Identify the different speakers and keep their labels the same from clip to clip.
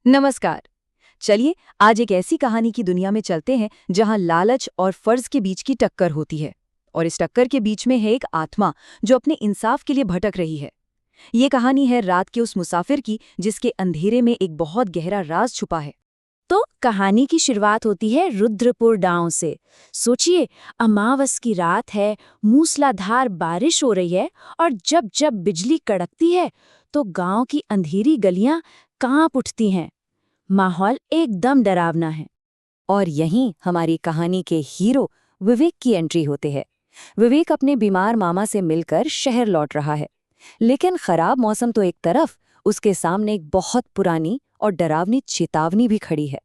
Speaker 1: नमस्कार। चलिए आज एक ऐसी कहानी की दुनिया में चलते हैं जहां लालच और फर्ज के बीच की टक्कर होती है। और इस टक्कर के बीच में है एक आत्मा जो अपने इंसाफ के लिए भटक रही है। ये कहानी है रात के उस मुसाफिर की जिसके अंधेरे में एक बहुत गहरा राज छुपा है।
Speaker 2: तो कहानी की शुरुआत होती है रुद्रपुर गांव से। सोचिए, अमावस की रात है, मूसलाधार बारिश हो रही है और जब जब बिजली कड़कती है तो गांव की अंधेरी गलियां कांप उठती हैं। माहौल एकदम डरावना है।
Speaker 1: और यहीं हमारी कहानी के हीरो विवेक की एंट्री होते है। विवेक अपने बीमार मामा से मिलकर शहर लौट रहा है, लेकिन खराब मौसम तो एक तरफ, उसके सामने एक बहुत पुरानी और डरावनी चेतावनी भी खड़ी है।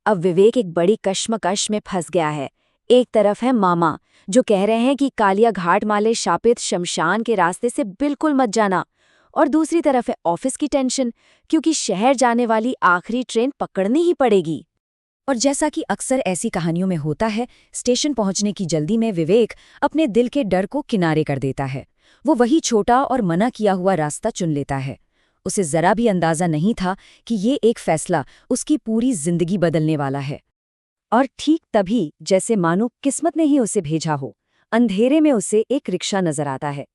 Speaker 2: अब विवेक एक बड़ी कश्मकश में फंस गया है। एक तरफ है मामा जो कह रहे हैं कि कालिया घाट वाले शापित शमशान के रास्ते से बिल्कुल मत जाना, और दूसरी तरफ है ऑफिस की टेंशन, क्योंकि शहर जाने वाली आखिरी ट्रेन पकड़नी ही पड़ेगी।
Speaker 1: और जैसा कि अक्सर ऐसी कहानियों में होता है, स्टेशन पहुंचने की जल्दी में विवेक अपने दिल के डर को किनारे कर देता है। वो वही छोटा और मना किया हुआ रास्ता चुन लेता है। उसे जरा भी अंदाजा नहीं था कि ये एक फैसला उसकी पूरी जिंदगी बदलने वाला है। और ठीक तभी, जैसे मानो किस्मत ने ही उसे भेजा हो, अंधेरे में उसे एक रिक्शा नजर आता है।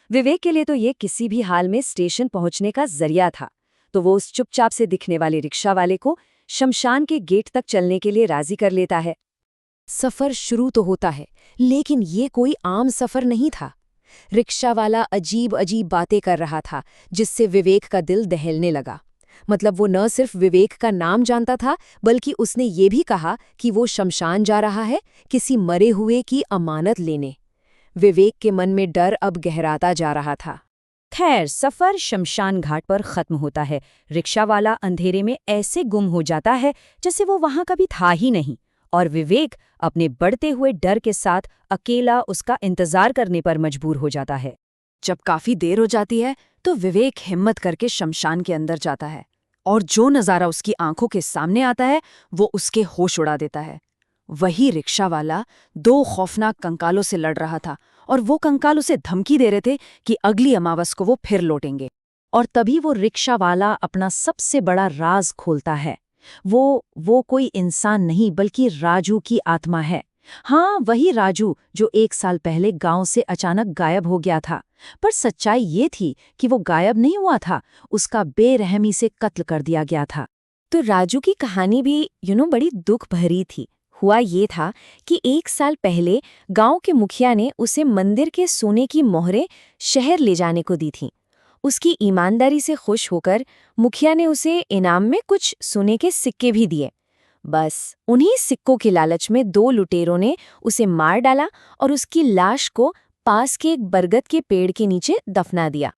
Speaker 1: विवेक के लिए तो ये किसी भी हाल में स्टेशन पहुंचने का जरिया था, तो वो उस चुपचाप से दिखने वाले रिक्शा वाले को शमशान के गेट तक चलने के लिए राजी कर लेता है। सफर शुरू तो होता है, लेकिन ये कोई आम सफर नहीं था। रिक्शा वाला अजीब अजीब बातें कर रहा था, जिससे विवेक का दिल दहलने लगा। मतलब वो न सिर्फ विवेक का नाम जानता था, बल्कि उसने ये भी कहा कि वो शमशान जा रहा है किसी मरे हुए की अमानत लेने। विवेक के मन में डर अब गहराता जा रहा था। खैर, सफर शमशान घाट पर खत्म होता है। रिक्शा वाला अंधेरे में ऐसे गुम हो जाता है जैसे वो वहां कभी था ही नहीं, और विवेक अपने बढ़ते हुए डर के साथ अकेला उसका इंतजार करने पर मजबूर हो जाता है। जब काफी देर हो जाती है तो विवेक हिम्मत करके शमशान के अंदर जाता है, और जो नज़ारा उसकी आंखों के सामने आता है वो उसके होश उड़ा देता है। वही रिक्शा वाला दो खौफनाक कंकालों से लड़ रहा था, और वो कंकाल उसे धमकी दे रहे थे कि अगली अमावस को वो फिर लौटेंगे। और तभी वो रिक्शा वाला अपना सबसे बड़ा राज खोलता है। वो कोई इंसान नहीं, बल्कि राजू की आत्मा है। हाँ, वही राजू जो 1 साल पहले गांव से अचानक गायब हो गया था। पर सच्चाई ये थी कि वो गायब नहीं हुआ था, उसका बेरहमी से कत्ल कर दिया गया था। तो राजू की कहानी भी बड़ी दुख भरी थी। हुआ ये था कि 1 साल पहले गांव के मुखिया ने उसे मंदिर के सोने की मोहरें शहर ले जाने को दी थीं। उसकी ईमानदारी से खुश होकर मुखिया ने उसे इनाम में कुछ सोने के सिक्के भी दिए। बस उन्हीं सिक्कों के लालच में 2 लुटेरों ने उसे मार डाला और उसकी लाश को पास के एक बरगद के पेड़ के नीचे दफना दिया।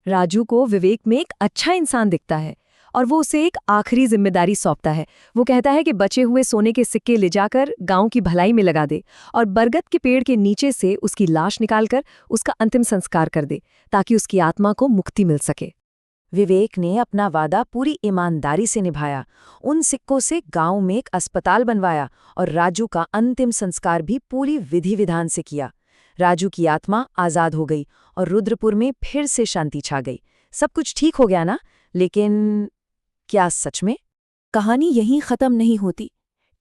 Speaker 1: राजू को विवेक में एक अच्छा इंसान दिखता है, और वो उसे एक आखिरी जिम्मेदारी सौंपता है। वो कहता है कि बचे हुए सोने के सिक्के ले जाकर गांव की भलाई में लगा दे, और बरगद के पेड़ के नीचे से उसकी लाश निकालकर उसका अंतिम संस्कार कर दे, ताकि उसकी आत्मा को मुक्ति मिल सके। विवेक ने अपना वादा पूरी ईमानदारी से निभाया। उन सिक्कों से गांव में एक अस्पताल बनवाया और राजू का अंतिम संस्कार भी पूरी विधि विधान से किया। राजू की आत्मा आजाद हो गई और रुद्रपुर में फिर से शांति छा गई। सब कुछ ठीक हो गया ना? लेकिन क्या सच में? कहानी यहीं खत्म नहीं होती।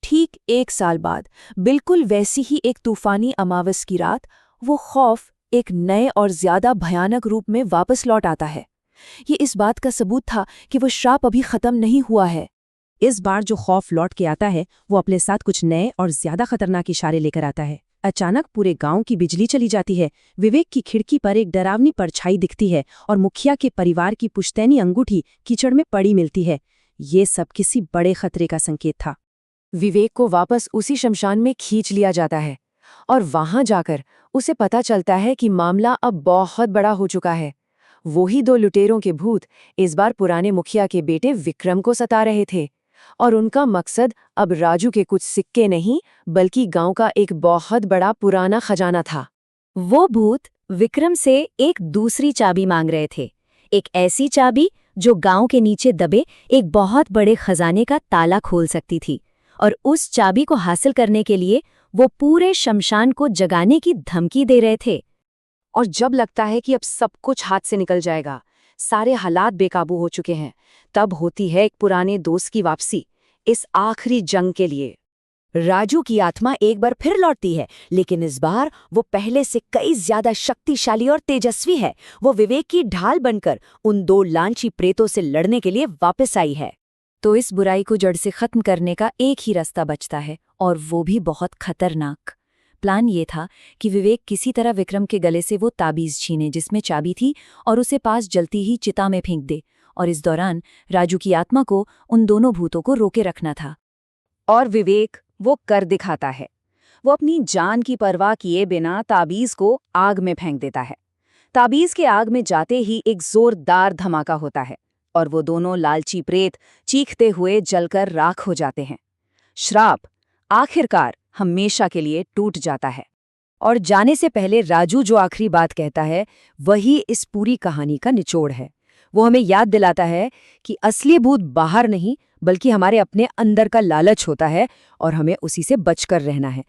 Speaker 1: ठीक 1 साल बाद, बिल्कुल वैसी ही एक तूफानी अमावस की रात, वो खौफ एक नए और ज्यादा भयानक रूप में वापस लौट आता है। ये इस बात का सबूत था कि वो श्राप अभी खत्म नहीं हुआ है। इस बार जो खौफ लौट के आता है वो अपने साथ कुछ नए और ज्यादा खतरनाक इशारे लेकर आता है। अचानक पूरे गांव की बिजली चली जाती है। विवेक की खिड़की पर एक डरावनी परछाई दिखती है और मुखिया के परिवार की पुश्तैनी अंगूठी कीचड़ में पड़ी मिलती है। ये सब किसी बड़े खतरे का संकेत था। विवेक को वापस उसी शमशान में खींच लिया जाता है, और वहां जाकर उसे पता चलता है कि मामला अब बहुत बड़ा हो चुका है। वही 2 लुटेरों के भूत इस बार पुराने मुखिया के बेटे विक्रम को सता रहे थे, और उनका मकसद अब राजू के कुछ सिक्के नहीं, बल्कि गांव का एक बहुत बड़ा पुराना खजाना था। वो भूत विक्रम से एक दूसरी चाबी मांग रहे थे, एक ऐसी चाबी जो गांव के नीचे दबे एक बहुत बड़े खजाने का ताला खोल सकती थी। और उस चाबी को हासिल करने के लिए वो पूरे शमशान को जगाने की धमकी दे रहे थे। और जब लगता है कि अब सब कुछ हाथ से निकल जाएगा,
Speaker 2: सारे हालात बेकाबू हो चुके हैं। तब होती है एक पुराने दोस्त की वापसी, इस आखिरी जंग के लिए।
Speaker 1: राजू की आत्मा एक बार फिर लौटती है, लेकिन इस बार वो पहले से कई ज्यादा शक्तिशाली और तेजस्वी है। वो विवेक की ढाल बनकर उन दो लांची प्रेतों से लड़ने के लिए वापस आई है। तो इस बुराई को जड़ से खत्म करने का एक ही रास्ता बचता है, और वो भी बहुत खतरनाक। प्लान ये था कि विवेक किसी तरह विक्रम के गले से वो ताबीज छीने जिसमें चाबी थी, और उसे पास जलती ही चिता में फेंक दे, और इस दौरान राजू की आत्मा को उन दोनों भूतों को रोके रखना था। और विवेक वो कर दिखाता है। वो अपनी जान की परवाह किए बिना ताबीज को आग में फेंक देता है। ताबीज के आग में जाते ही एक जोरदार धमाका होता है, और वो दोनों लालची प्रेत चीखते हुए जलकर राख हो जाते हैं। श्राप आखिरकार हमेशा के लिए टूट जाता है। और जाने से पहले राजू जो आखिरी बात कहता है, वही इस पूरी कहानी का निचोड़ है। वो हमें याद दिलाता है कि असली भूत बाहर नहीं, बल्कि हमारे अपने अंदर का लालच होता है, और हमें उसी से बचकर रहना है।